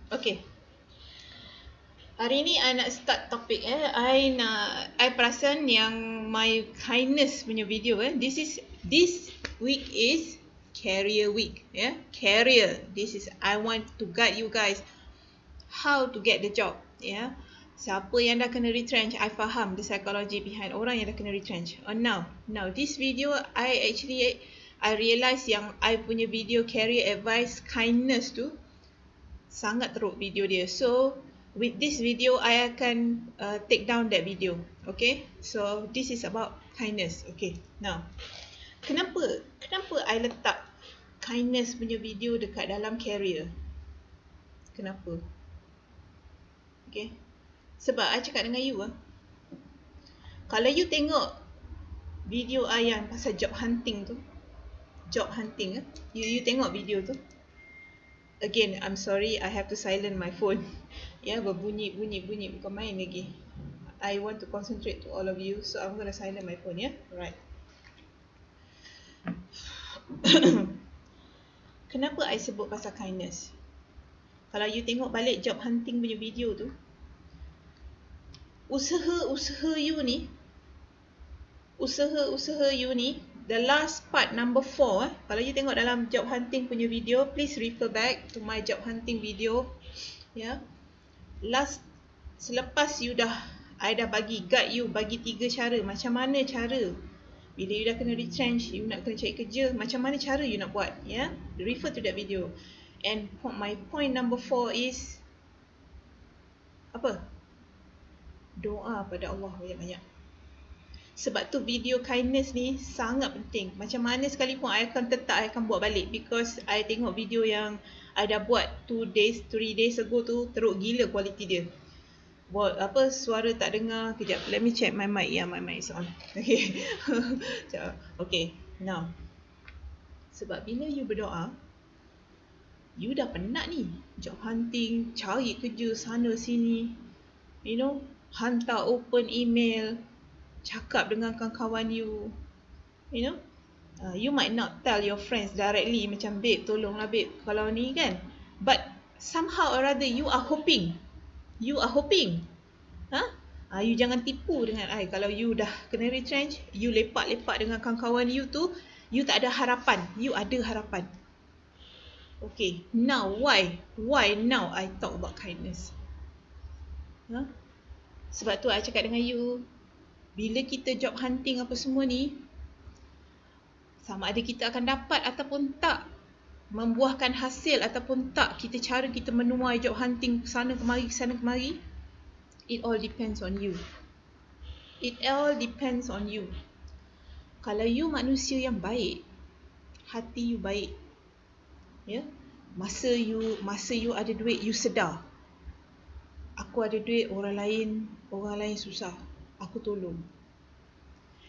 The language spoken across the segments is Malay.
Okay. Hari ni I nak start topik I perasan yang my kindness punya video this week is career week, career. I want to guide you guys how to get the job, Siapa yang dah kena retrench, I faham the psychology behind orang yang dah kena retrench. Now this video I realise yang I punya video career advice kindness tu sangat teruk video dia. So with this video I akan take down that video. Okay, so this is about kindness. Okay, now kenapa I letak kindness punya video dekat dalam career? Kenapa? Okay, sebab I cakap dengan you kalau you tengok video I yang pasal job hunting tu, you tengok video tu. Again, I'm sorry, I have to silent my phone. Berbunyi bukan main lagi. I want to concentrate to all of you, so I'm gonna silent my phone, Right. Kenapa I sebut pasal kindness? Kalau you tengok balik job hunting punya video tu, usaha you ni, the last part number 4, kalau you tengok dalam job hunting punya video, please refer back to my job hunting video. Selepas I dah guide you, bagi 3 cara. Macam mana cara bila you dah kena retrench, you nak kena cari kerja, macam mana cara you nak buat, refer to that video. And my point number 4 is apa? Doa pada Allah banyak-banyak. Sebab tu video kindness ni sangat penting. Macam mana sekalipun I akan buat balik, because I tengok video yang I dah buat 3 days ago tu, teruk gila kualiti dia. Buat suara tak dengar. Kejap, let me check my mic. My mic is on. Okay. Okay, now sebab bila you berdoa, you dah penat ni job hunting, cari kerja sana sini, hantar open email, cakap dengan kawan-kawan you, you might not tell your friends directly macam, babe tolonglah babe kalau ni kan, but somehow or other you are hoping. You jangan tipu dengan I. Kalau you dah kena retrench, you lepak-lepak dengan kawan-kawan you tu, you tak ada harapan. You ada harapan. Okay, now why now I talk about kindness? Sebab tu I cakap dengan you, bila kita job hunting apa semua ni, sama ada kita akan dapat ataupun tak, membuahkan hasil ataupun tak, cara kita menuai job hunting sana kemari, it all depends on you. Kalau you manusia yang baik, hati you baik, masa you ada duit, you sedar, aku ada duit, orang lain susah, aku tolong.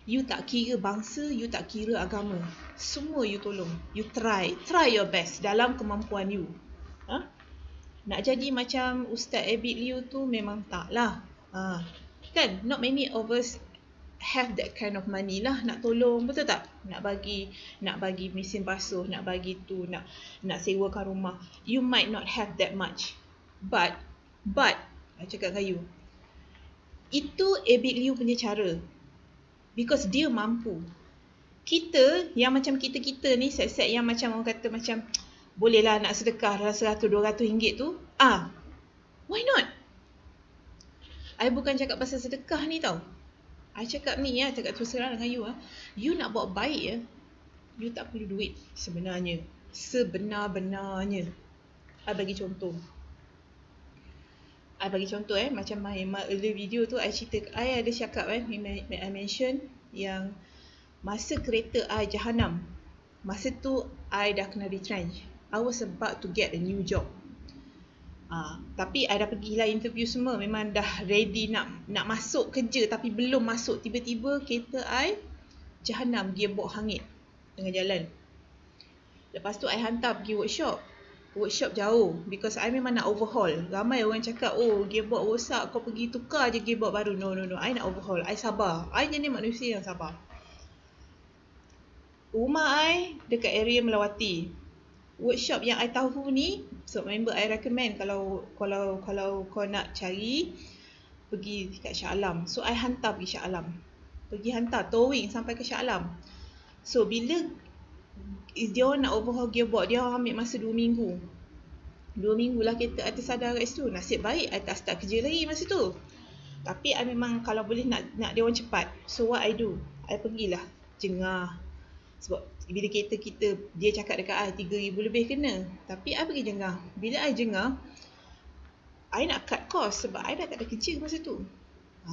You tak kira bangsa, you tak kira agama, semua you tolong. You try your best dalam kemampuan you. Nak jadi macam Ustaz Abid Liu tu memang tak lah. Kan, not many of us have that kind of money lah nak tolong, betul tak? Nak bagi mesin basuh, nak bagi tu, nak sewakan rumah. You might not have that much, but I cakap dengan you, itu Abid Liu punya cara, because dia mampu. Kita yang macam kita ni, set yang macam orang kata macam bolehlah nak sedekah dalam 100-200 ringgit tu, why not? I bukan cakap pasal sedekah ni tau. I cakap ni, cakap terus terang dengan you, you nak buat baik, you tak perlu duit sebenarnya. Sebenar-benarnya. I bagi contoh, macam my earlier video tu, I ada cakap, I mention yang masa kereta I Jahanam, masa tu I dah kena retrench. I was about to get a new job. Tapi I dah pergilah interview semua, memang dah ready nak masuk kerja, tapi belum masuk, tiba-tiba kereta I Jahanam, gearbox hangit tengah jalan. Lepas tu I hantar pergi workshop jauh, because I memang nak overhaul. Ramai orang cakap, gearbox rosak, kau pergi tukar je gearbox baru. No, I nak overhaul. I sabar. I jenis manusia yang sabar. Rumah I dekat area Melawati. workshop yang I tahu ni, so member I recommend kalau kau nak cari, pergi kat Shah Alam. So I hantar pergi Shah Alam, pergi hantar towing sampai ke Shah Alam. So bila dia orang nak overhaul gearbox, dia orang ambil masa 2 minggu. 2 minggu lah kereta I tersadar kat situ. Nasib baik I tak start kerja lagi masa tu. Tapi I memang kalau boleh nak dia orang cepat. So what I do, I pergilah jengah. Sebab bila kereta kita, dia cakap dekat I 3,000 lebih kena. Tapi I pergi jengah. Bila I jengah, I nak cut cost sebab I dah tak ada kerja masa tu.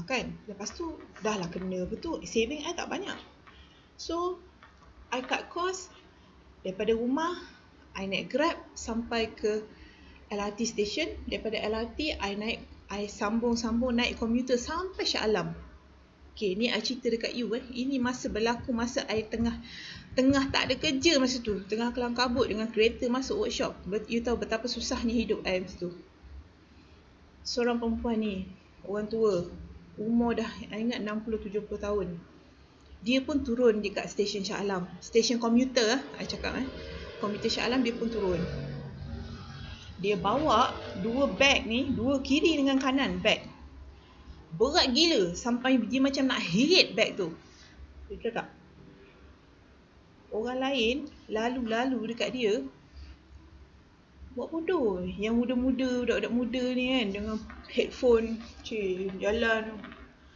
Kan? Lepas tu dah lah kena betul. Saving I tak banyak. So I cut cost. Daripada rumah I naik Grab sampai ke LRT station. Daripada LRT I sambung naik komuter sampai Shah Alam. Okay, ni I cerita dekat you. Ini masa berlaku masa I tengah tak ada kerja masa tu. Tengah kelam kabut dengan kereta masuk workshop. You tahu betapa susahnya hidup I masa tu. Seorang perempuan ni, orang tua, umur dah I ingat 60-70 tahun. Dia pun turun dekat stesen Shah Alam. Stesen komuter I cakap komuter Shah Alam, dia pun turun. Dia bawa 2 beg ni, 2 kiri dengan kanan beg. Berat gila sampai dia macam nak hit beg tu. Betul tak? Orang lain lalu dekat dia buat bodoh. Yang muda-muda, budak-budak muda ni kan, dengan headphone, jalan.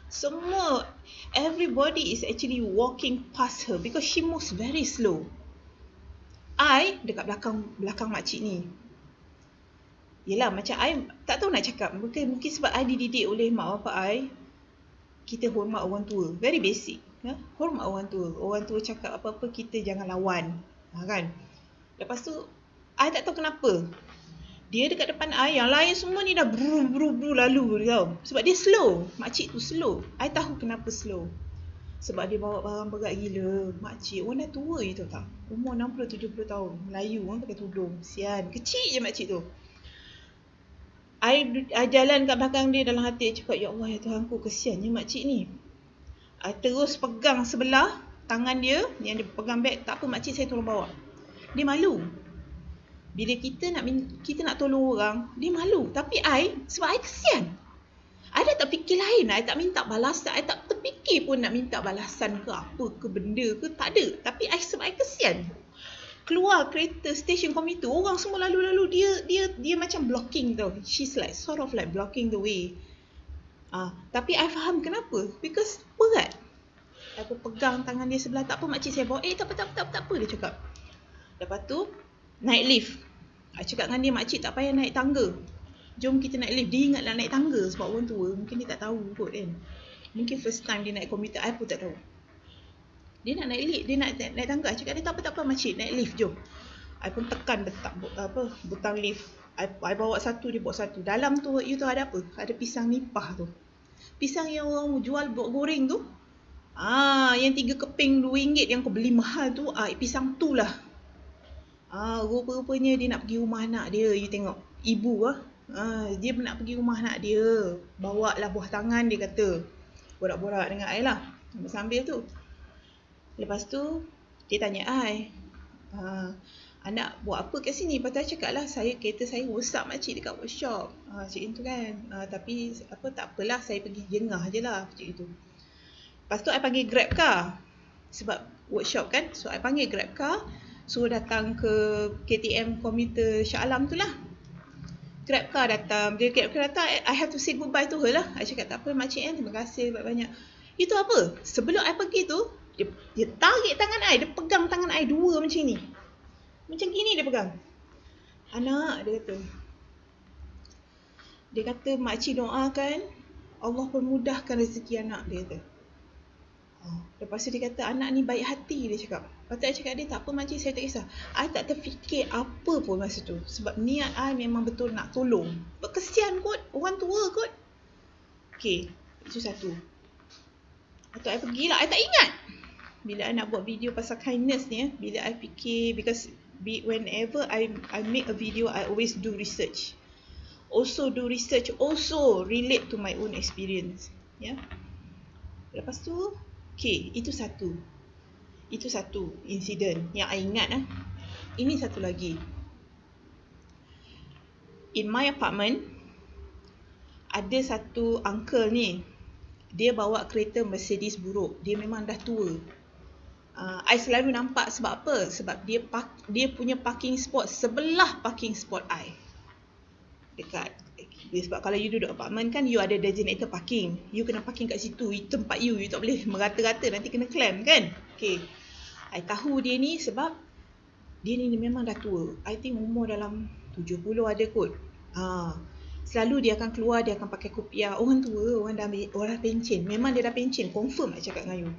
Semua, everybody is actually walking past her because she moves very slow. I dekat belakang makcik ni. Yelah, macam I tak tahu nak cakap. Mungkin sebab I dididik oleh mak bapak I, kita hormat orang tua. Very basic. Hormat orang tua. Orang tua cakap apa-apa, kita jangan lawan. Kan? Lepas tu, I tak tahu kenapa. Dia dekat depan I, yang lain semua ni dah bru lalu tau. Sebab dia slow. Makcik tu slow. I tahu kenapa slow. Sebab dia bawa barang berat gila. Makcik, orang dah tua je tau tak? Umur 60-70 tahun. Melayu, orang pakai tudung. Sian. Kecil je makcik tu. I jalan kat belakang dia dalam hati. Cakap, ya Allah, ya Tuhanku, kesiannya makcik ni. I terus pegang sebelah tangan dia. Yang dia pegang beg. Tak apa, makcik saya tolong bawa. Dia malu. Bila kita nak tolong orang, dia malu. Tapi sebab I kesian. I dah tak fikir lain. I tak minta balasan. I tak terfikir pun nak minta balasan ke apa ke benda ke. Tak ada. Tapi sebab I kesian. Keluar kereta stesen komuter, orang semua lalu-lalu. Dia macam blocking tau. She's like sort of like blocking the way. Tapi I faham kenapa. Because berat. I pun pegang tangan dia sebelah. Tak apa makcik saya bawa. Tak apa dia cakap. Lepas tu naik lift. I cakap dengan dia, makcik tak payah naik tangga. Jom kita naik lift. Dia ingat nak naik tangga sebab orang tua. Mungkin dia tak tahu kot kan. Mungkin first time dia naik komuter. I pun tak tahu. Dia nak naik lift. Dia nak naik tangga. I cakap dia tak apa makcik. Naik lift jom. I pun tekan butang lift. I bawa satu, dia bawa satu. Dalam tu, you tahu ada apa? Ada pisang nipah tu. Pisang yang orang jual buat goreng tu. Yang 3 keping RM2 yang kau beli mahal tu. Pisang tu lah. Rupa-rupanya dia nak pergi rumah anak dia. You tengok. Ibu dia nak pergi rumah anak dia. Bawa lah buah tangan, dia kata. Borak-borak dengan I lah. Sambil tu. Lepas tu, dia tanya I. Anak buat apa kat sini? Lepas tu I cakap lah, kereta saya rosak makcik dekat workshop. Macam itu kan. Tapi tak apalah, saya pergi jengah je lah. Macam itu. Lepas tu I panggil Grab car. Sebab workshop kan. So I panggil Grab car. Suruh datang ke KTM komuter Shah Alam tu lah. Grab car datang. Bila Grab car datang, I have to say goodbye to her lah. I cakap tak apa makcik terima kasih banyak-banyak. Itu apa? Sebelum I pergi tu, dia tarik tangan I. Dia pegang tangan I 2 macam ni. Macam gini dia pegang. Anak, dia kata. Dia kata makcik doakan Allah permudahkan rezeki anak, dia kata. Lepas tu dia kata anak ni baik hati, dia cakap. Lepas tu I cakap dia tak apa makcik, saya tak kisah. I tak terfikir apa pun masa tu. Sebab niat I memang betul nak tolong. Kesian kot, orang tua kot. Okay, itu satu. Lepas tu I pergilah, I tak ingat. Bila I nak buat video pasal kindness ni, bila I fikir, because whenever I make a video, I always do research. Also do research, also relate to my own experience. Lepas tu, okay, itu satu insiden yang I ingat. Ini satu lagi. In my apartment, ada satu uncle ni, dia bawa kereta Mercedes buruk. Dia memang dah tua. I selalu nampak sebab apa? Sebab dia punya parking spot sebelah parking spot I. Dekat. Sebab kalau you duduk apartment kan, you ada designated parking. You kena parking kat situ. Tempat you tak boleh merata-rata, nanti kena claim kan? Okay. I tahu dia ni sebab dia ni memang dah tua. I think umur dalam 70 ada kot. Selalu dia akan keluar, dia akan pakai kopiah. Orang tua, orang dah pencen. Memang dia dah pencen, confirm nak cakap dengan you.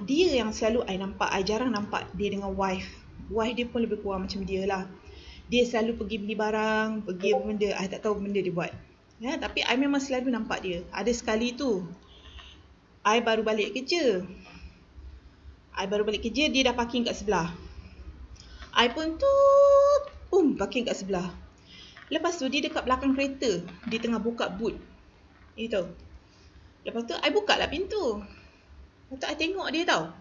Dia yang selalu I nampak. I jarang nampak dia dengan wife. Wife dia pun lebih kurang macam dia lah. Dia selalu pergi beli barang, pergi benda. I tak tahu benda dia buat. Ya, tapi I memang selalu nampak dia. Ada sekali tu, I baru balik kerja. Dia dah parking kat sebelah. I pun parking kat sebelah. Lepas tu dia dekat belakang kereta. Dia tengah buka boot. You tahu. Lepas tu I buka lah pintu. Lepas tu I tengok dia tau.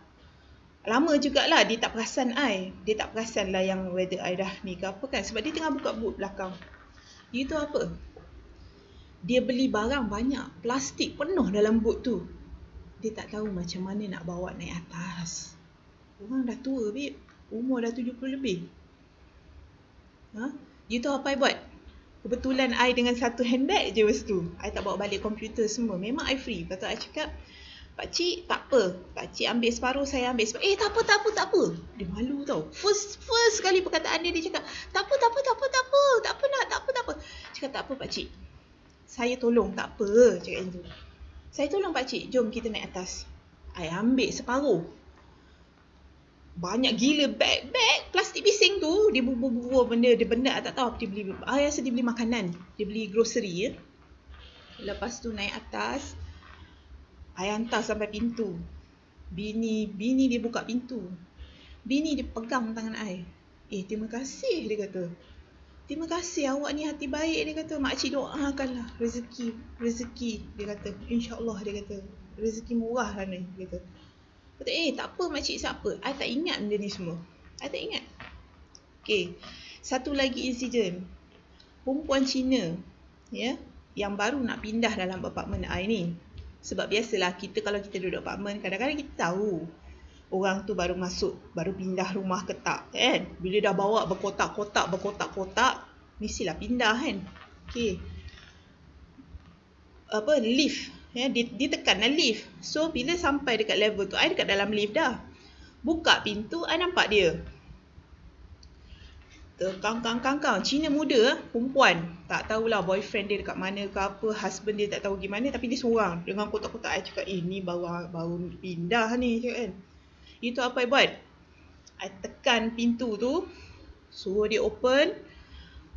Lama jugalah dia tak perasan I. Dia tak perasan lah yang whether I dah ni ke apa kan. Sebab dia tengah buka boot belakang. You tahu apa? Dia beli barang banyak. Plastik penuh dalam boot tu. Dia tak tahu macam mana nak bawa naik atas. Orang dah tua babe. Umur dah 70 lebih. You tahu apa I buat? Kebetulan I dengan satu handbag je masa tu. I tak bawa balik komputer semua. Memang I free. Lepas tu I cakap, pakcik tak apa. Pakcik ambil separuh, saya ambil separuh. Tak apa. Dia malu tau. First kali perkataan dia cakap, tak apa. Cakap tak apa pakcik. Saya tolong, tak apa. Cakap macam tu. Saya tolong pakcik, jom kita naik atas. I ambil separuh. Banyak gila bag plastik bising tu. Dia bubuh benda I tak tahu apa dia beli. I rasa dia beli makanan. Dia beli grocery ya. Lepas tu naik atas, I hantar sampai pintu. Bini dia buka pintu. Bini dia pegang tangan I. Terima kasih dia kata. Terima kasih awak ni hati baik dia kata. Makcik doakanlah rezeki dia kata. InsyaAllah dia kata. Rezeki murah lah ni dia kata. Kata, tak apa makcik siapa. I tak ingat benda ni semua. I tak ingat. Okay. Satu lagi insiden. Perempuan Cina. Ya. Yang baru nak pindah dalam apartmen I ni. Sebab biasalah kalau kita duduk apartmen, kadang-kadang kita tahu. Orang tu baru masuk, baru pindah rumah ke tak kan. Bila dah bawa berkotak-kotak. Mestilah pindah kan. Okay. Lift. Ya, dia tekan lah lift. So bila sampai dekat level tu, I dekat dalam lift dah. Buka pintu, I nampak dia. Kangkang. Cina muda, perempuan. Tak tahulah boyfriend dia dekat mana ke apa, husband dia tak tahu gimana, tapi dia seorang. Dengan kotak-kotak, I cakap, ni baru pindah ni cakap kan. Itu apa I buat? I tekan pintu tu, suruh dia open.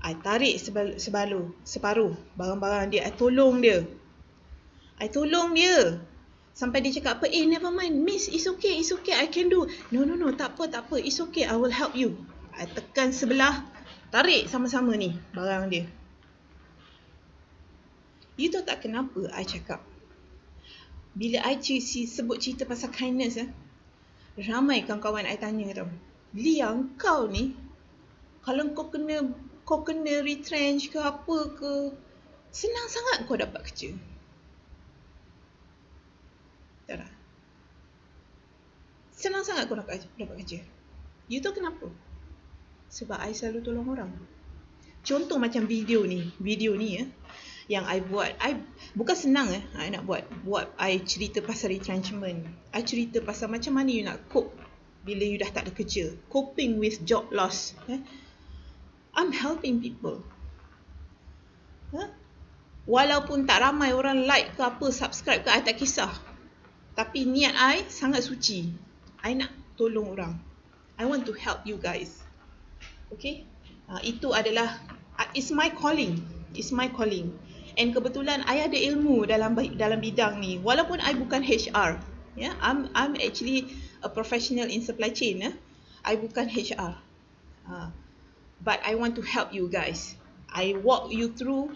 I tarik separuh barang-barang dia. I tolong dia. Sampai dia cakap apa? Never mind, miss, it's okay, I can do. No, tak apa, it's okay, I will help you. I tekan sebelah, tarik sama-sama ni barang dia. You tahu tak kenapa I cakap? Bila I sebut cerita pasal kindness, ramai kawan-kawan I tanya tau, Lia, kau ni, kalau kau kena retrench ke apa ke, senang sangat kau dapat kerja. Tak tak? Senang sangat kau dapat kerja. You tahu kenapa? Sebab I selalu tolong orang. Contoh macam video ni ya, yang I buat. I bukan senang I nak buat I cerita pasal retrenchment. I cerita pasal macam mana you nak cope bila you dah tak ada kerja. Coping with job loss. I'm helping people. Walaupun tak ramai orang like ke apa, subscribe ke, I tak kisah. Tapi niat I sangat suci. I nak tolong orang. I want to help you guys. Okay? Itu adalah, it's my calling. And kebetulan I ada ilmu dalam bidang ni. Walaupun I bukan HR. Yeah? I'm actually a professional in supply chain. I bukan HR. But I want to help you guys. I walk you through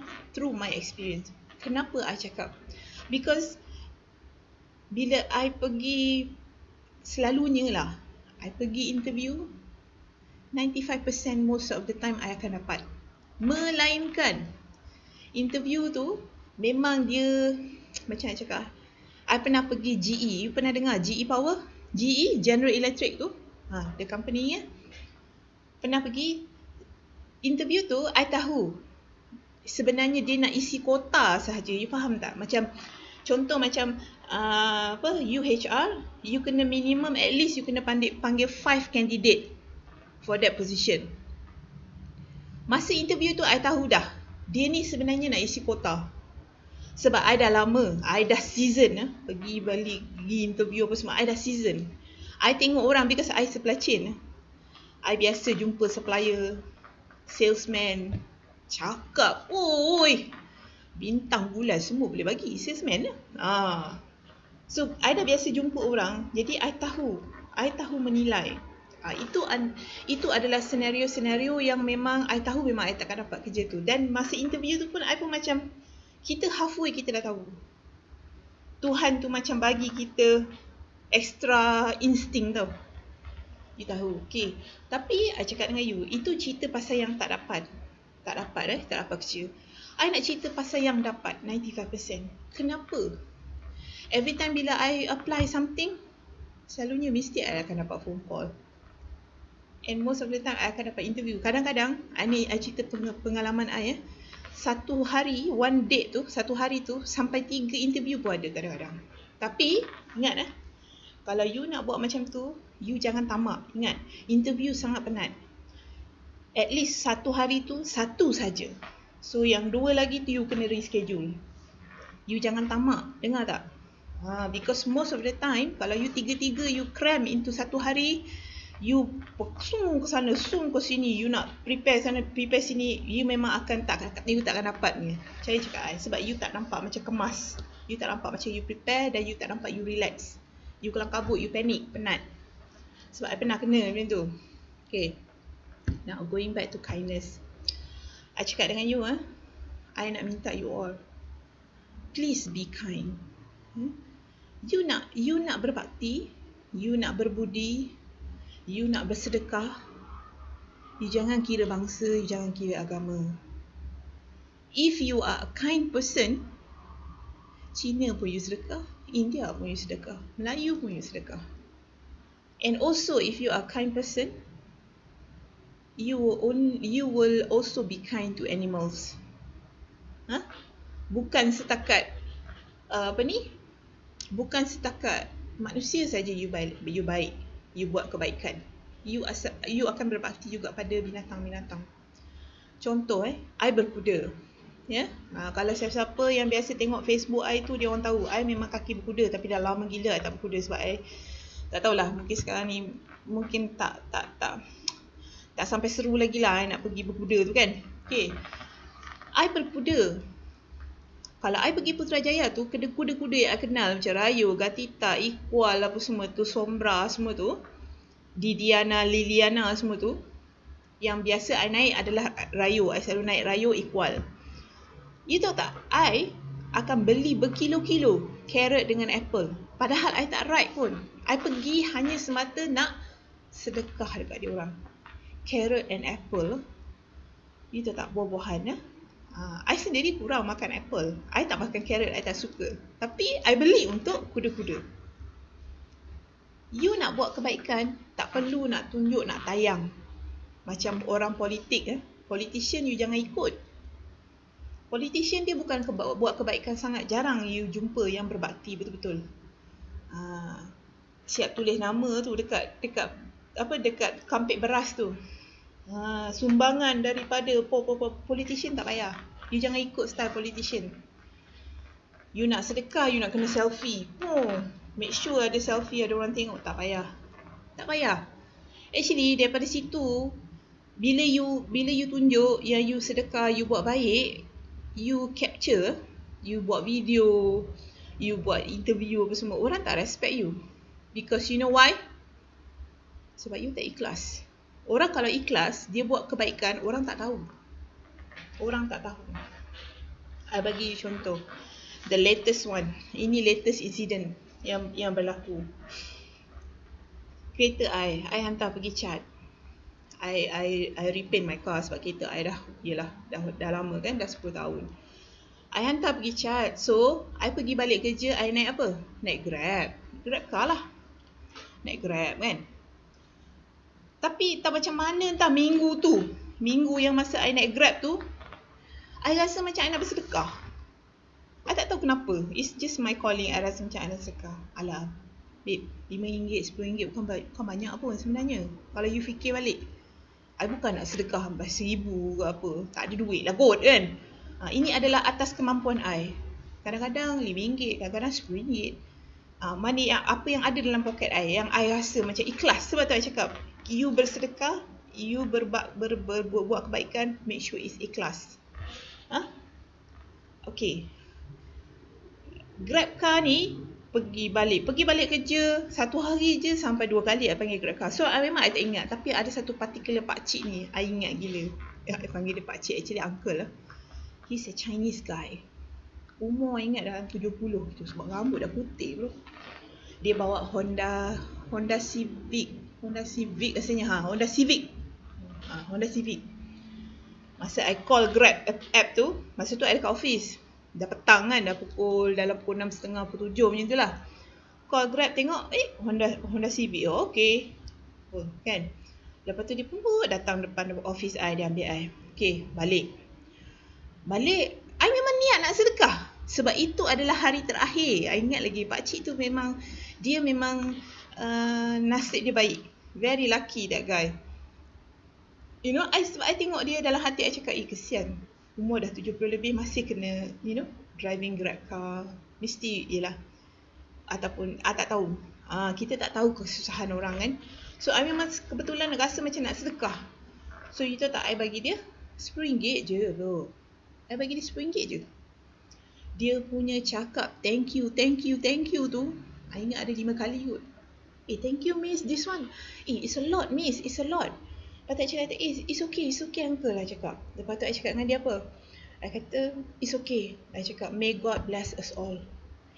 my experience. Kenapa I cakap? Because bila I pergi, selalunya lah, I pergi interview, 95% most of the time I akan dapat. Melainkan interview tu memang dia, macam nak cakap, I pernah pergi GE. You pernah dengar GE Power? GE, General Electric tu, the company pernah pergi. Interview tu I tahu sebenarnya dia nak isi kota sahaja. You faham tak? Macam contoh macam you HR, you kena minimum at least you kena panggil 5 candidate for that position. Masa interview tu I tahu dah dia ni sebenarnya nak isi kota. Sebab I dah lama, I dah season pergi balik, pergi interview apa semua, I dah season. I tengok orang because I supply chain. I biasa jumpa supplier, salesman, cakap, oi, bintang bulan semua boleh bagi salesman. So I dah biasa jumpa orang, jadi I tahu menilai. Itu adalah senario-senario yang memang I tahu memang I takkan dapat kerja tu. Dan masa interview tu pun I pun macam, kita halfway kita dah tahu. Tuhan tu macam bagi kita extra instinct tau. You tahu, okay. Tapi I cakap dengan you, itu cerita pasal yang tak dapat kerja. I nak cerita pasal yang dapat 95%. Kenapa? Every time bila I apply something, selalunya mesti I akan dapat phone call. And most of the time I akan dapat interview. Kadang-kadang, I cerita pengalaman I satu hari, satu hari tu sampai 3 interview pun ada kadang-kadang. Tapi ingat kalau you nak buat macam tu, you jangan tamak. Ingat, interview sangat penat. At least satu hari tu satu saja. So yang 2 lagi tu you kena reschedule. You jangan tamak, dengar tak? Because most of the time kalau you 3 you cram into satu hari, you sung ke sana, sung ke sini, you nak prepare sana, prepare sini, you memang you takkan dapat ni. Saya cakap sebab you tak nampak macam kemas. You tak nampak macam you prepare, dan you tak nampak you relax. You kelam kabut, you panic, penat. Sebab I pernah kena macam tu. Okay. Now going back to kindness. I cakap dengan you I nak minta you all, please be kind. You nak berbakti, you nak berbudi, you nak bersedekah, you jangan kira bangsa, you jangan kira agama. If you are a kind person, Cina pun you sedekah, India pun you sedekah, Melayu pun you sedekah. And also if you are a kind person, you will also be kind to animals. Bukan setakat bukan setakat manusia saja you baik, you buat kebaikan. You akan berbakti juga pada binatang-binatang. Contoh I berkuda. Kalau siapa-siapa yang biasa tengok Facebook I tu, dia orang tahu I memang kaki berkuda. Tapi dah lama gila I tak berkuda. Sebab I tak tahulah, mungkin sekarang ni mungkin tak sampai seru lagi lah I nak pergi berkuda tu kan. Okay, I berkuda. Kalau I pergi Putrajaya tu, kuda-kuda yang I kenal macam Rayo, Gatita, Iqbal apa semua tu, Sombra semua tu, Didiana, Liliana semua tu, yang biasa I naik adalah Rayo. I selalu naik Rayo, Iqbal. You tahu tak, I akan beli berkilo-kilo carrot dengan apple. Padahal I tak ride pun. I pergi hanya semata nak sedekah dekat dia orang. Carrot and apple. You tahu tak, buah-buahan I sendiri kurang makan apple. I tak makan carrot, I tak suka. Tapi I beli untuk kuda-kuda. You nak buat kebaikan, tak perlu nak tunjuk, nak tayang. Macam orang politik politician you jangan ikut. Politician dia bukan buat kebaikan sangat. Jarang you jumpa yang berbakti betul-betul. Siap tulis nama tu dekat kampik beras tu. Sumbangan daripada politician tak payah. You jangan ikut style politician. You nak sedekah, you nak kena selfie. Make sure ada selfie, ada orang tengok. Tak payah. Actually daripada situ, bila you tunjuk yang you sedekah, you buat baik, you capture, you buat video, you buat interview apa semua, orang tak respect you. Because you know why? Sebab you tak ikhlas. Orang kalau ikhlas, dia buat kebaikan, orang tak tahu. I bagi contoh. The latest one. Ini latest incident yang berlaku. Kereta I hantar pergi cat. I repaint my car sebab kereta I dah lama kan, dah 10 tahun. I hantar pergi cat. So, I pergi balik kerja, I naik apa? Naik Grab. Grab car lah. Naik Grab kan. Tapi tak macam mana entah minggu yang masa I naik Grab tu, I rasa macam I nak bersedekah. I tak tahu kenapa. It's just my calling. I rasa macam I nak sedekah. Alah, babe, RM5, RM10 bukan banyak pun sebenarnya. Kalau you fikir balik, I bukan nak sedekah sampai RM1,000 ke apa. Tak ada duit lah kot kan. Ini adalah atas kemampuan I. Kadang-kadang RM5, kadang-kadang RM10. Money apa yang ada dalam poket I, yang I rasa macam ikhlas. Sebab tu I cakap, you bersedekah, you buat kebaikan, make sure it's ikhlas. Okay. Grab car ni pergi balik kerja 1 hari je sampai 2 kali I panggil Grab car. So memang I tak ingat, tapi ada satu particular pakcik ni I ingat gila. I panggil dia pakcik, actually uncle lah. He's a Chinese guy. Umur I ingat dalam 70 tu sebab rambut dah putih bro. Dia bawa Honda Civic rasanya. Honda Civic. Masa I call Grab app tu, masa tu I dekat office. Dah petang kan, dah dalam pukul 6.30, pukul 7 macam tu lah. Call Grab tengok, Honda Civic. Oh, okay. Kan. Lepas tu dia pun datang depan office I, dia ambil I. Okay, balik. I memang niat nak sedekah. Sebab itu adalah hari terakhir. I ingat lagi, pakcik tu memang nasib dia baik. Very lucky that guy. You know, sebab I tengok dia dalam hati I cakap, kesian. Umur dah 70 lebih masih kena, driving Grab car. Mesti, yelah. Ataupun, tak tahu. Kita tak tahu kesusahan orang kan. So, I memang kebetulan rasa macam nak sedekah. So, you tahu tak, I bagi dia RM10 je bro. I bagi dia RM10 je. Dia punya cakap, thank you tu, I ingat ada 5 kali kot. Thank you miss, this one. It's a lot miss, it's a lot. Lepas tu I cakap, it's okay uncle lah cakap. Lepas tu I cakap dengan dia apa? I kata, it's okay. I cakap, may God bless us all.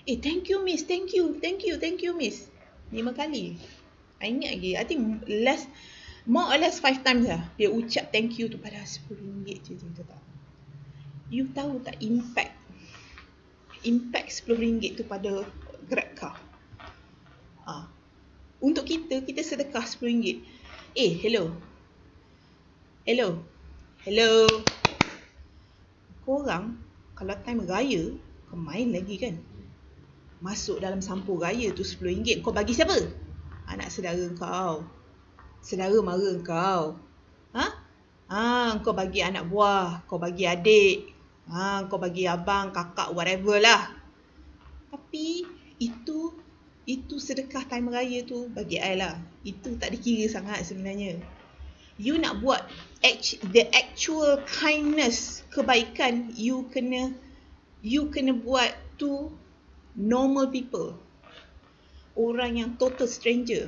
Thank you miss, thank you miss. 5 kali. I ingat lagi, I think more or less 5 times lah. Dia ucap thank you tu pada RM10 je tu tak. You tahu tak impact RM10 tu pada Grab car. Untuk kita sedekah RM10. Hello. Korang kalau time raya kau main lagi kan, masuk dalam sampul raya tu RM10 kau bagi siapa? Anak saudara kau, saudara mara kau. Kau bagi anak buah, kau bagi adik, kau bagi abang, kakak, whatever lah. Tapi itu sedekah time raya tu bagi I lah. Itu tak dikira sangat sebenarnya. You nak buat the actual kindness, kebaikan, you kena buat to normal people. Orang yang total stranger,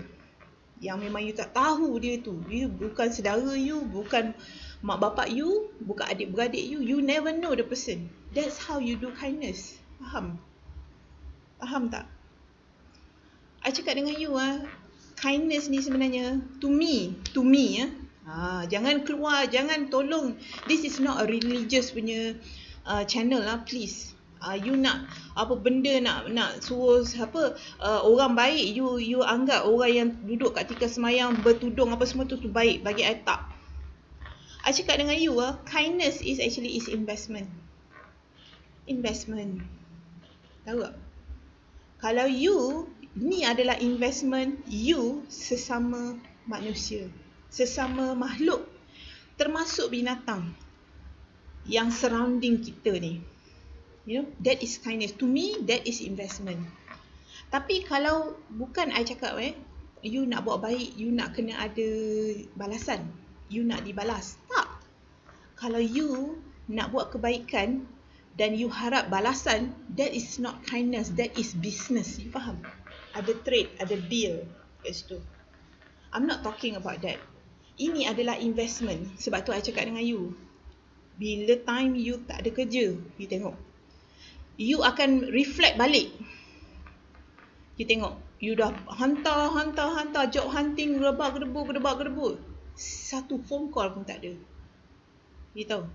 yang memang you tak tahu dia tu. You bukan saudara you, bukan mak bapak you, bukan adik-beradik you. You never know the person. That's how you do kindness. Faham tak? I cakap dengan you kindness ni sebenarnya to me jangan keluar, jangan tolong. This is not a religious punya channel lah, please. You nak apa benda nak suruh orang baik, you anggap orang yang duduk kat tika semayang bertudung apa semua tu baik. Bagi I tak. I cakap dengan you kindness is actually investment. Tahu tak? Kalau you, ni adalah investment you sesama manusia, sesama makhluk, termasuk binatang yang surrounding kita ni. You know, that is kindness. To me, that is investment. Tapi kalau bukan I cakap you nak buat baik, you nak kena ada balasan. You nak dibalas. Tak. Kalau you nak buat kebaikan dan you harap balasan, that is not kindness, that is business. You faham? Ada trade, ada deal kat situ. I'm not talking about that. Ini adalah investment. Sebab tu I cakap dengan you, bila time you tak ada kerja, you tengok, you akan reflect balik. You tengok, you dah hantar job hunting, gerebak-gerebuk. Satu phone call pun tak ada. You tahu?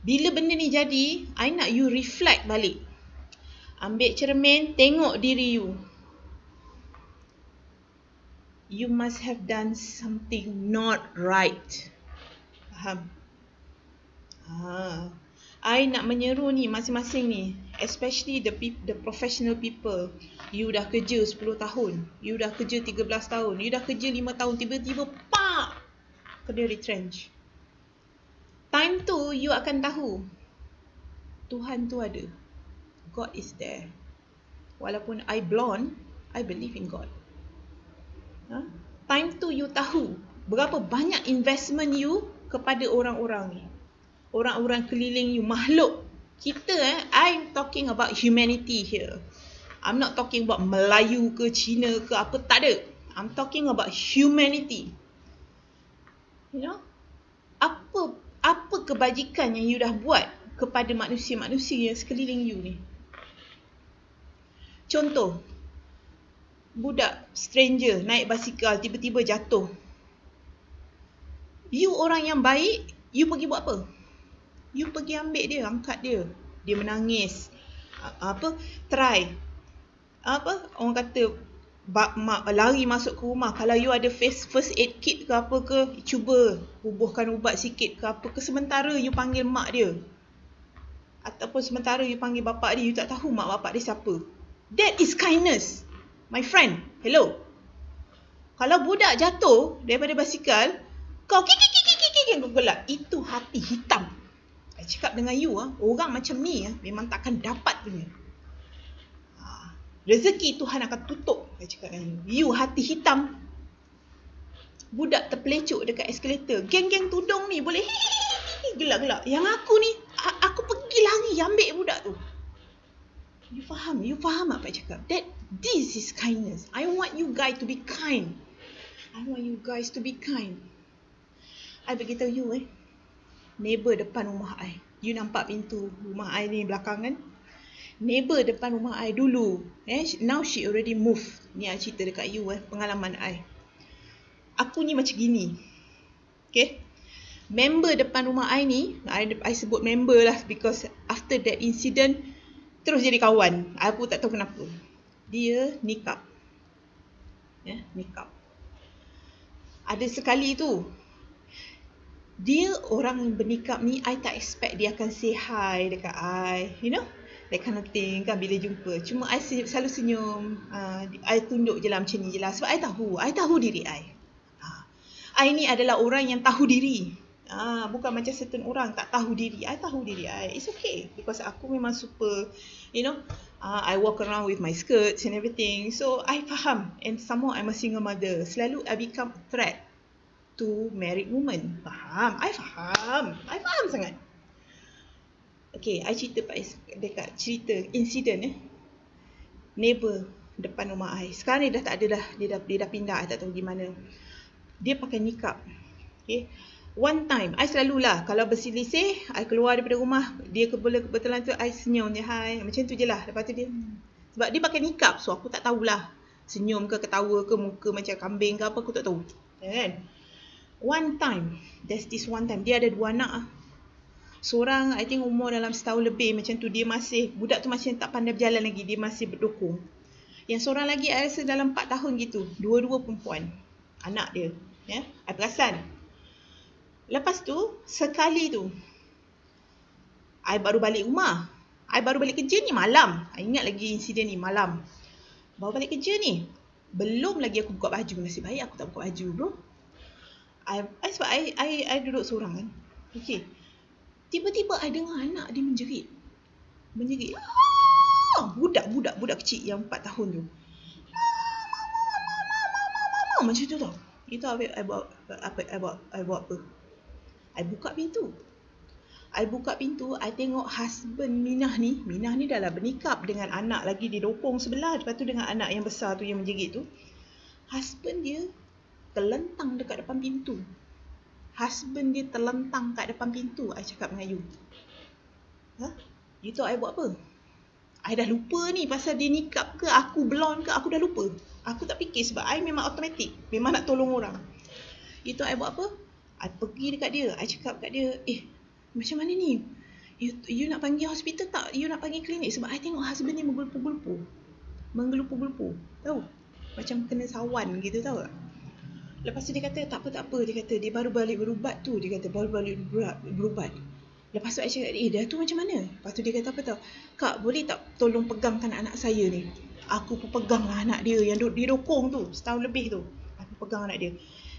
Bila benda ni jadi, I nak you reflect balik. Ambil cermin, tengok diri you. You must have done something not right. Faham? I nak menyeru ni masing-masing ni, especially the professional people. You dah kerja 10 tahun, you dah kerja 13 tahun, you dah kerja 5 tahun, tiba-tiba pak kena retrench. Time tu you akan tahu Tuhan tu ada. God is there. Walaupun I blonde, I believe in God. Time tu you tahu berapa banyak investment you kepada orang-orang ni. Orang-orang keliling you, makhluk kita. I'm talking about humanity here. I'm not talking about Melayu ke Cina ke apa, tak ada. I'm talking about humanity. You know, apa kebajikan yang you dah buat kepada manusia-manusia yang sekeliling you ni. Contoh, budak stranger naik basikal tiba-tiba jatuh. You orang yang baik, you pergi buat apa? You pergi ambil dia, angkat dia. Dia menangis. Try. Orang kata lari masuk ke rumah. Kalau you ada first aid kit ke apa ke, cuba bubuhkan ubat sikit ke apa ke. Sementara you panggil mak dia. Ataupun sementara you panggil bapak dia, you tak tahu mak bapak dia siapa. That is kindness. My friend, hello. Kalau budak jatuh daripada basikal, kau kau gelak. Itu hati hitam. Saya cakap dengan you, orang macam ni memang takkan dapat punya. Rezeki Tuhan akan tutup. Saya cakap dengan you, hati hitam. Budak terpelecuk dekat eskalator. Geng-geng tudung ni boleh gelak-gelak. Yang aku ni, aku pergi lari ambil budak tu. You faham apa saya cakap? This is kindness. I want you guys to be kind. I beritahu you neighbor depan rumah I. You nampak pintu rumah I ni belakang kan? Neighbor depan rumah I dulu. Now she already move. Ni I cerita dekat you pengalaman I. Aku ni macam gini. Okay? Member depan rumah I ni, I sebut member lah because after that incident, terus jadi kawan. Aku tak tahu kenapa. Dia nikah. Nikah. Ada sekali tu, dia orang yang bernikah ni, I tak expect dia akan say hi dekat I. You know? That kind of thing kan bila jumpa. Cuma I selalu senyum. I tunjuk je lah macam ni je lah. Sebab I tahu diri I. I ni adalah orang yang tahu diri. Bukan macam certain orang tak tahu diri. I tahu diri I. It's okay. Because aku memang super, you know, I walk around with my skirts and everything. So I faham. And some more I'm a single mother. Selalu I become a threat to married women. I faham sangat. Okay, I cerita dekat cerita insiden neighbor depan rumah I. Sekarang ni dah tak ada dah. Dia dah pindah, I tak tahu di mana. Dia pakai nikab. Okay. One time, I selalulah kalau berselisih, I keluar daripada rumah, dia kebetulan tu I senyum dia, hi. Macam tu je lah. Lepas tu dia, sebab dia pakai nikab, so aku tak tahulah senyum ke ketawa ke muka macam kambing ke apa, aku tak tahu. Kan? One time, there's this one time, dia ada 2 anak. Seorang I think umur dalam setahun lebih macam tu, dia masih, budak tu masih tak pandai berjalan lagi, dia masih berdukung. Yang seorang lagi I rasa dalam 4 tahun gitu, dua-dua perempuan, anak dia. I perasan. Lepas tu, sekali tu, I baru balik rumah. I baru balik kerja ni malam. I ingat lagi insiden ni malam. Baru balik kerja ni, belum lagi aku buka baju. Nasib baik aku tak buka baju bro. Sebab I duduk seorang kan. Okay. Tiba-tiba I dengar anak dia menjerit. Budak kecil yang 4 tahun tu. Mama, macam tu tau. Itu I buat apa? I buka pintu. I tengok husband Minah ni dah lah bernikah dengan anak lagi di dopong sebelah. Lepas tu dengan anak yang besar tu yang menjerit tu. Husband dia terlentang dekat depan pintu. I cakap dengan you. You tahu I buat apa? I dah lupa ni pasal dia nikah ke, aku blonde ke, aku dah lupa. Aku tak fikir sebab I memang automatik. Memang nak tolong orang. Itu I buat apa? I pergi dekat dia. I cakap kat dia, macam mana ni? You nak panggil hospital tak? You nak panggil klinik? Sebab I tengok husband ni menggelupu-gelupu. Tahu? Macam kena sawan gitu, tahu tak? Lepas tu dia kata, tak apa. Dia kata, dia baru balik berubat tu. Dia kata, baru balik berubat. Lepas tu I cakap, dah tu macam mana? Lepas tu dia kata apa tau? Kak, boleh tak tolong pegangkan anak saya ni? Aku pun pegang lah anak dia yang dia dokong tu. Setahun lebih tu. Aku pegang anak dia.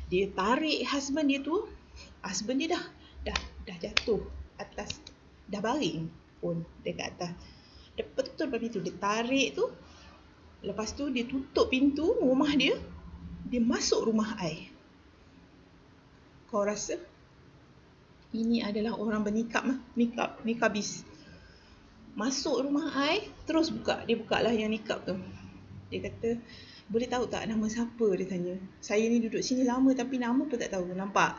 Dia tarik husband dia tu. Husband dia dah jatuh atas. Dah baring pun dekat atas. Betul pada pintu. Dia tarik tu. Lepas tu dia tutup pintu rumah dia. Dia masuk rumah I. Kau rasa ini adalah orang nikabis. Masuk rumah I, terus buka. Dia buka lah yang nikab tu. Dia kata, boleh tahu tak nama siapa? Dia tanya. Saya ni duduk sini lama tapi nama pun tak tahu. Nampak?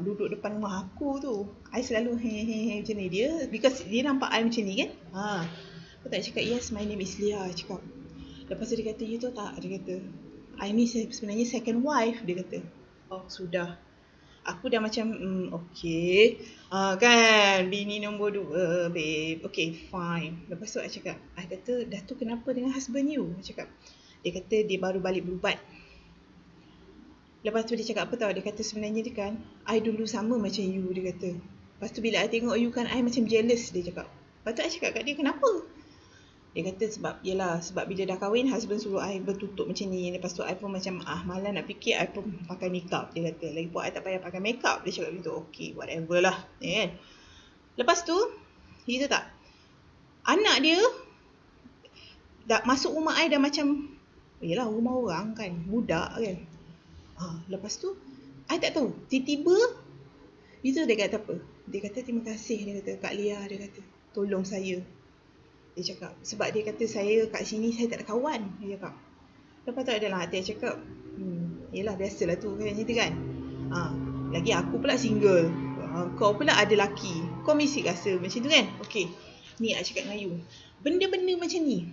Duduk depan rumah aku tu. I selalu macam ni. Dia, because dia nampak I macam ni kan? Aku tak cakap, yes, my name is Lia. Cakap. Lepas tu dia kata, you tahu tak? Dia kata, I ni sebenarnya second wife. Dia kata, oh sudah. Aku dah macam, okay. Kan, bini nombor 2, babe. Okay, fine. Lepas tu I cakap, I kata, dah tu kenapa dengan husband you? I cakap, dia kata dia baru balik berubat. Lepas tu dia cakap apa tau? Dia kata sebenarnya dia kan, I dulu sama macam you, dia kata. Lepas tu bila I tengok you kan, I macam jealous, dia cakap. Lepas tu I cakap kat dia, kenapa? Dia kata sebab bila dah kahwin, husband suruh I bertutup macam ni. Lepas tu I pun macam malah nak fikir, I pun pakai nikab. Dia kata, lagi pun I tak payah pakai makeup. Dia cakap gitu, okay, whatever lah. Kan? Lepas tu, you tahu tak? Anak dia dah masuk rumah I dah macam, yelah rumah orang kan, budak kan. Lepas tu, I tak tahu. Tiba-tiba, you tahu dia kata apa? Dia kata terima kasih. Dia kata, Kak Lia, dia kata, tolong saya. Dia cakap, sebab dia kata saya kat sini saya tak ada kawan. Dia cakap. Lepas tu adalah hati dia cakap, yelah biasalah tu kan macam tu kan. Lagi aku pula single. Kau pula ada laki. Kau mesti rasa macam tu kan. Okay, ni I cakap dengan you. Benda-benda macam ni,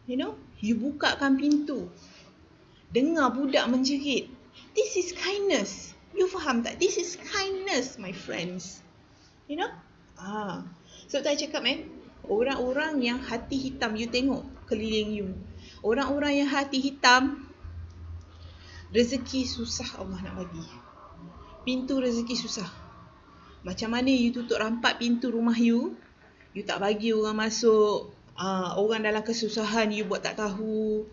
you know, you bukakan pintu, dengar budak menjerit. This is kindness. You faham tak? This is kindness, my friends. You know? So I cakap orang-orang yang hati hitam you tengok keliling you. Orang-orang yang hati hitam, rezeki susah Allah nak bagi. Pintu rezeki susah. Macam mana you tutup rampat pintu rumah you tak bagi orang masuk. Orang dalam kesusahan you buat tak tahu.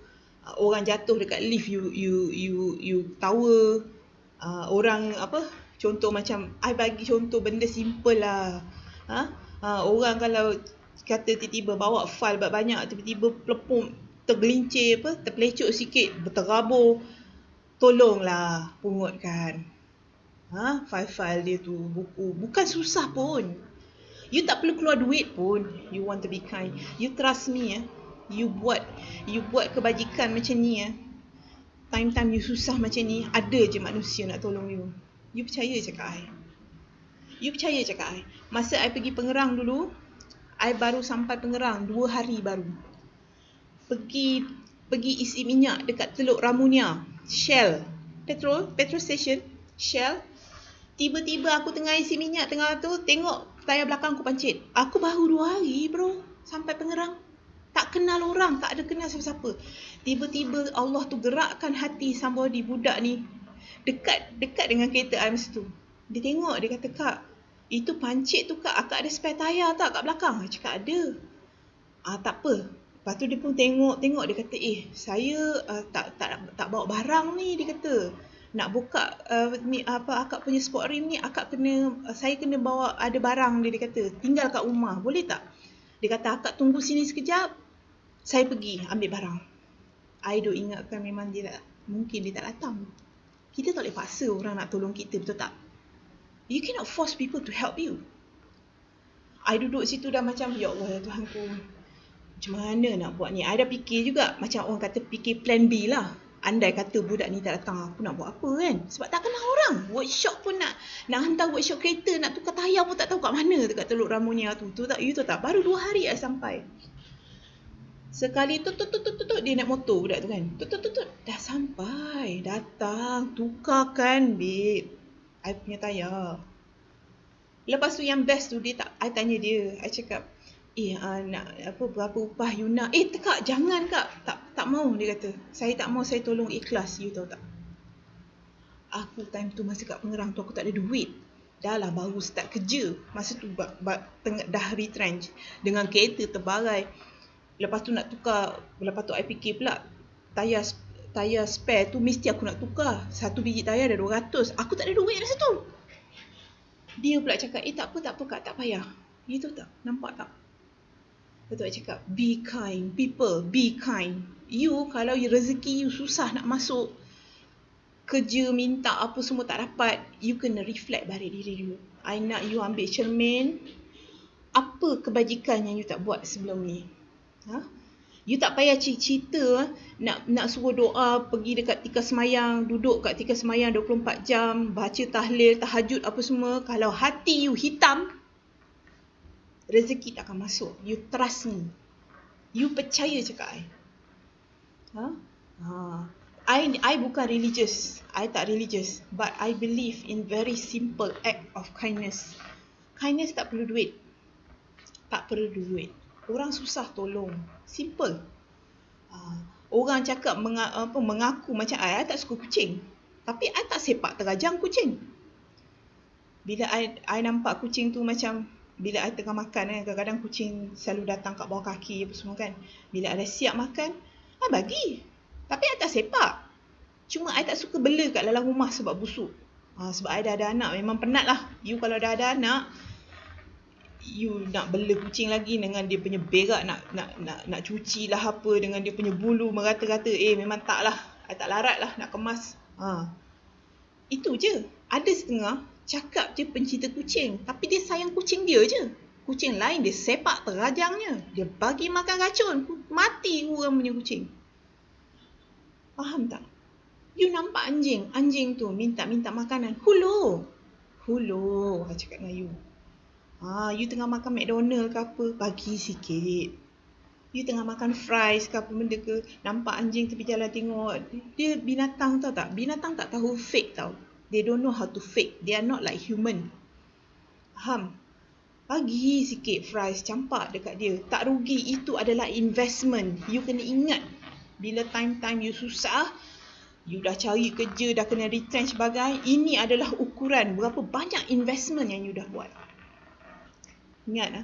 Orang jatuh dekat lift you tahu. Orang apa? Contoh macam I bagi contoh benda simple lah. Orang kalau kata tiba-tiba bawa file banyak, tiba-tiba pelepung tergelincir terpelecok sikit, berterabur, tolonglah pungutkan file-file dia tu, buku. Bukan susah pun, you tak perlu keluar duit pun. You want to be kind, you trust me. You buat kebajikan macam ni. Time-time you susah macam ni, ada je manusia nak tolong you. You percaya cakap I. Masa I pergi Pengerang dulu, I baru sampai Pengerang 2 hari baru. Pergi isi minyak dekat Teluk Ramunia, Shell, petrol station, Shell. Tiba-tiba aku tengah isi minyak tengah tu, tengok tayar belakang aku pancit. Aku baru 2 hari bro sampai Pengerang. Tak kenal orang, tak ada kenal siapa-siapa. Tiba-tiba Allah tu gerakkan hati somebody, budak ni dekat dengan kereta I masa tu. Dia tengok, dia kata, Kak, itu pancit tu Kak, akak ada spare tayar tak kat belakang? Saya cakap ada. Tak apa. Lepas tu dia pun tengok, dia kata, saya tak bawa barang ni, dia kata. Nak buka ni apa akak punya sport rim ni, saya kena bawa ada barang dia kata. Tinggal kat rumah, boleh tak? Dia kata, akak tunggu sini sekejap. Saya pergi ambil barang. I duk ingatkan memang mungkin dia tak datang. Kita tak boleh paksa orang nak tolong kita, betul tak? You cannot force people to help you. I duduk situ dah macam, ya Allah ya Tuhanku, macam mana nak buat ni? I dah fikir juga, macam orang kata fikir plan B lah. Andai kata budak ni tak datang, aku nak buat apa kan? Sebab tak kenal orang. Workshop pun nak hantar workshop kereta, nak tukar tayar pun tak tahu kat mana dekat Teluk Ramunia tu. You tahu tak? Baru 2 hari I sampai. Sekali tut, dia naik motor budak tu kan. Tut. Dah sampai. Datang. Tukarkan, babe. I punya tayar. Lepas tu yang best tu, I tanya dia. I cakap, nak apa berapa upah you nak? Kak, jangan kak. Tak mau, dia kata. Saya tak mau, saya tolong ikhlas. You tahu tak? Aku time tu masa kat Pengerang tu aku tak ada duit. Dah lah baru start kerja. Masa tu dah retrench. Dengan kereta terbarai. Lepas tu nak tukar, lepas tu I fikir pula tayar spare tu mesti aku nak tukar. Satu biji tayar dah 200. Aku tak ada duit masa tu. Dia pula cakap, tak apa kak, tak payah. Gitu tak? Nampak tak? Lepas tu I cakap, be kind. People, be kind. You kalau rezeki you susah nak masuk kerja, minta apa semua tak dapat, you kena reflect balik diri you. I nak you ambil cermin. Apa kebajikan yang you tak buat sebelum ni? You tak payah cerita nak suruh doa, pergi dekat tika semayang, duduk kat tika semayang 24 jam, baca tahlil, tahajud apa semua. Kalau hati you hitam, rezeki tak akan masuk. You trust me. You percaya cakap I bukan religious. I tak religious, but I believe in very simple act of kindness. Kindness tak perlu duit. Tak perlu duit. Orang susah tolong. Simple. Orang cakap mengaku macam I tak suka kucing. Tapi I tak sepak terajang kucing. Bila I nampak kucing tu macam, bila I tengah makan kadang-kadang kucing selalu datang kat bawah kaki apa semua kan. Bila I dah siap makan, I bagi. Tapi I tak sepak. Cuma I tak suka bela kat dalam rumah sebab busuk. Sebab I dah ada anak, memang penat lah. You kalau dah ada anak, you nak bela kucing lagi dengan dia punya berak, nak cuci lah apa, dengan dia punya bulu merata-rata. Memang tak lah. I tak larat lah nak kemas. Itu je. Ada setengah cakap je pencinta kucing, tapi dia sayang kucing dia je. Kucing lain dia sepak terajangnya. Dia bagi makan racun. Mati orang punya kucing. Faham tak? You nampak anjing tu minta makanan. Hulu. I cakap dengan you. You tengah makan McDonald ke apa, bagi sikit. You tengah makan fries ke apa benda ke, nampak anjing tepi jalan tengok. Dia binatang, tahu tak? Binatang tak tahu fake tau. They don't know how to fake. They are not like human. Faham? Bagi sikit fries, campak dekat dia. Tak rugi, itu adalah investment. You kena ingat, bila time-time you susah, you dah cari kerja, dah kena retrench sebagai, ini adalah ukuran berapa banyak investment yang you dah buat. Ingat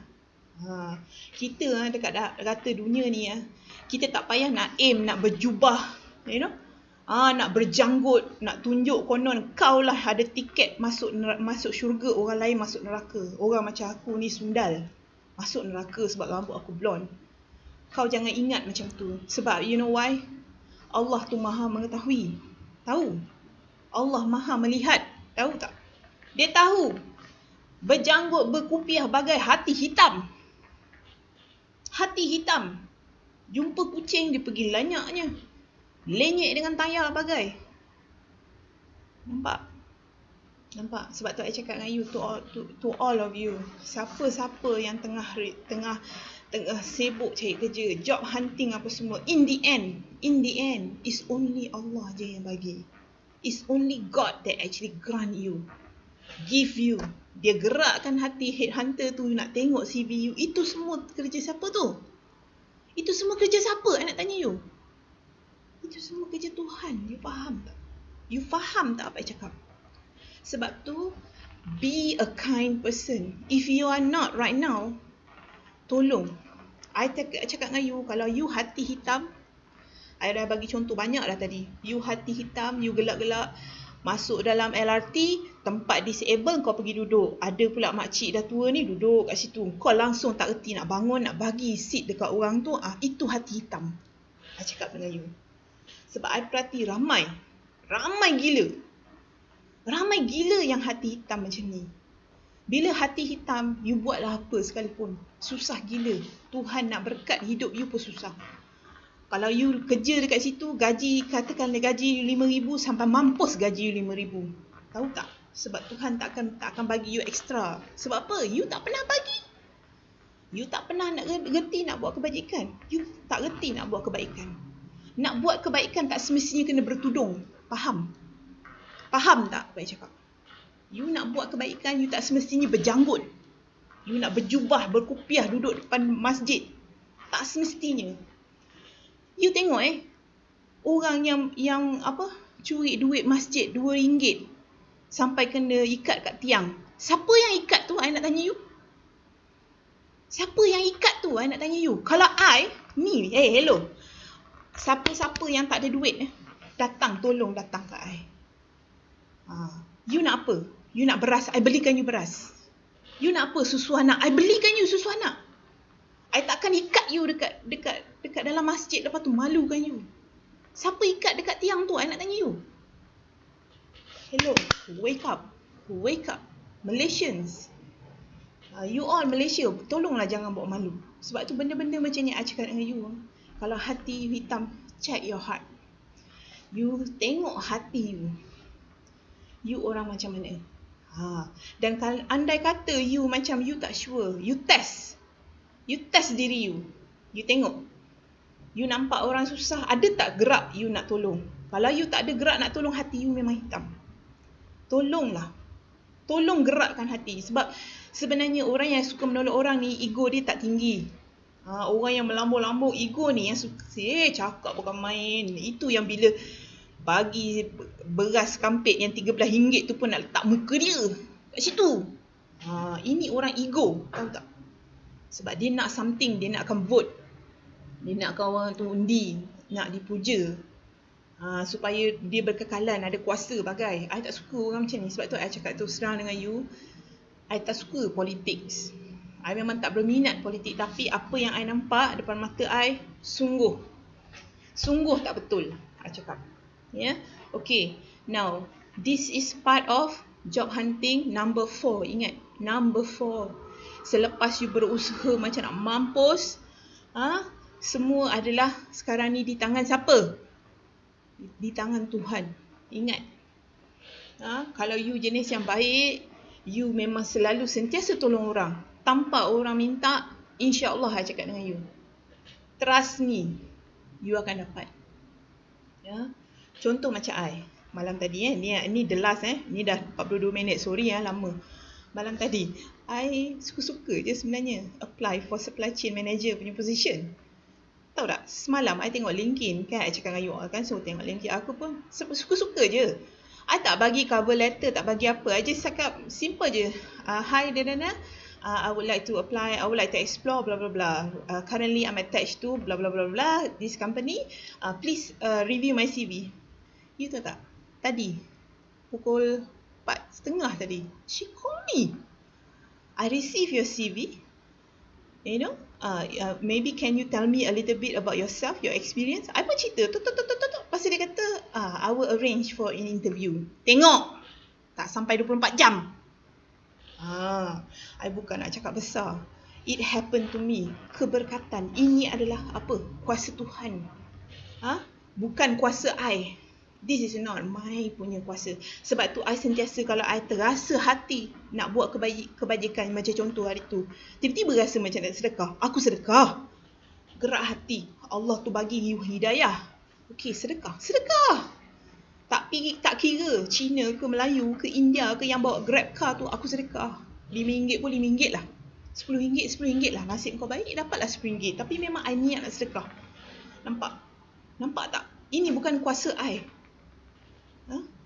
kita dekat rata dunia ni kita tak payah nak aim nak berjubah, nak berjanggut, nak tunjuk konon kau lah ada tiket masuk syurga, orang lain masuk neraka. Orang macam aku ni sundal masuk neraka sebab rambut aku blonde. Kau jangan ingat macam tu. Sebab you know why? Allah tu maha mengetahui. Tahu? Allah maha melihat. Tahu tak? Dia tahu. Berjanggut, berkupiah bagai hati hitam. Hati hitam. Jumpa kucing, dia pergi lanyaknya. Lenyek dengan tayar bagai. Nampak? Sebab tu I cakap dengan you, to all of you. Siapa-siapa yang tengah sibuk cari kerja, job hunting apa semua. In the end, it's only Allah je yang bagi. It's only God that actually grant you. Give you. Dia gerakkan hati headhunter tu nak tengok CV you. Itu semua kerja siapa tu? Itu semua kerja siapa? I nak tanya you. Itu semua kerja Tuhan. You faham tak? You faham tak apa I cakap? Sebab tu, be a kind person. If you are not right now, tolong. I cakap dengan you, kalau you hati hitam, I dah bagi contoh banyak dah tadi. You hati hitam, you gelak-gelak, masuk dalam LRT, tempat disable, kau pergi duduk. Ada pula makcik dah tua ni duduk kat situ. Kau langsung tak erti nak bangun, nak bagi seat dekat orang tu. Itu hati hitam. I cakap dengan you. Sebab I perhati ramai gila yang hati hitam macam ni. Bila hati hitam, you buatlah apa sekalipun. Susah gila. Tuhan nak berkat hidup you pun susah. Kalau you kerja dekat situ, katakanlah gaji you 5,000 sampai mampus gaji you 5,000. Tahu tak? Sebab Tuhan tak akan bagi you extra. Sebab apa? You tak pernah bagi. You tak pernah nak reti nak buat kebajikan. You tak reti nak buat kebaikan. Nak buat kebaikan tak semestinya kena bertudung. Faham? Faham tak apa yang cakap? You nak buat kebaikan, you tak semestinya berjanggut. You nak berjubah, berkupiah duduk depan masjid. Tak semestinya. You tengok orang yang curi duit masjid RM2 sampai kena ikat kat tiang. Siapa yang ikat tu? I nak tanya you. Siapa yang ikat tu? I nak tanya you. Kalau I, ni, hello. Siapa-siapa yang tak ada duit, tolong datang kat I. You nak apa? You nak beras? I belikan you beras. You nak apa? Susu anak? I belikan you susu anak. I takkan ikat you dekat dalam masjid, lepas tu malukan you. Siapa ikat dekat tiang tu? I nak tanya you. Hello, wake up. Wake up. Malaysians. You all Malaysia, tolonglah jangan buat malu. Sebab tu benda-benda macam ni I cakap dengan you. Kalau hati you hitam, check your heart. You tengok hati you. You orang macam mana? Dan kalau andai kata you macam you tak sure, you test. You test diri you. You tengok. You nampak orang susah, ada tak gerak you nak tolong? Kalau you tak ada gerak nak tolong, hati you memang hitam. Tolonglah. Tolong gerakkan hati. Sebab sebenarnya orang yang suka menolong orang ni, ego dia tak tinggi. Orang yang melambung-lambung ego ni yang suka cakap bukan main. Itu yang bila bagi beras kampit yang RM13 tu pun nak letak muka dia kat situ. Ini orang ego, tahu tak? Sebab dia nak something, dia nakkan vote. Dia nakkan orang tu undi, nak dipuja. Supaya dia berkekalan, ada kuasa bagai. I tak suka orang macam ni. Sebab tu I cakap terus terang dengan you, I tak suka politics. I memang tak berminat politik. Tapi apa yang I nampak depan mata I, sungguh tak betul, I cakap. Okay. Now, this is part of job hunting number 4. Ingat, number 4. Selepas you berusaha macam nak mampus, semua adalah sekarang ni di tangan siapa? Di tangan Tuhan. Ingat. Kalau you jenis yang baik, you memang selalu sentiasa tolong orang. Tanpa orang minta, insya-Allah I cakap dengan you. Trust me, you akan dapat. Contoh macam I. Malam tadi ni the last ni dah 42 minit. Sorry lama. Malam tadi, I suka-suka je sebenarnya apply for supply chain manager punya position. Tahu tak, semalam I tengok LinkedIn kan, I cakap dengan you all kan, so tengok LinkedIn aku pun suka-suka je. I tak bagi cover letter, tak bagi apa. I just cakap simple je. Hi Dana, I would like to apply, I would like to explore blah blah blah. Currently I'm attached to blah blah blah blah this company. Please review my CV. You tahu tak? Tadi pukul 4:30 tadi, she called me. I received your CV. Maybe can you tell me a little bit about yourself, your experience? I pun cerita Lepas dia kata I will arrange for an interview. Tengok, tak sampai 24 jam. I bukan nak cakap besar. It happened to me. Keberkatan. Ini adalah apa? Kuasa Tuhan. Bukan kuasa I. This is not my punya kuasa. Sebab tu I sentiasa, kalau I terasa hati nak buat kebajikan, macam contoh hari tu, tiba-tiba rasa macam nak sedekah, aku sedekah. Gerak hati, Allah tu bagi you hidayah. Okay, sedekah. Tapi tak kira Cina ke Melayu ke India ke yang bawa Grab car tu, aku sedekah. RM5 pun RM5 lah. RM10 lah. Nasib kau baik, dapatlah RM10. Tapi memang I niat nak sedekah. Nampak tak? Ini bukan kuasa I.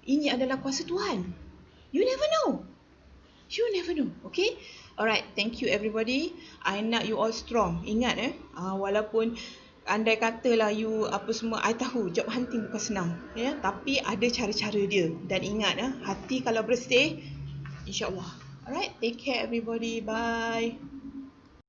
Ini adalah kuasa Tuhan. You never know. Okay? Alright, thank you everybody. I nak you all strong. Ingat walaupun andai katalah you apa semua, I tahu job hunting bukan senang. Tapi ada cara-cara dia. Dan ingat hati kalau bersih, insya-Allah. Alright, take care everybody. Bye.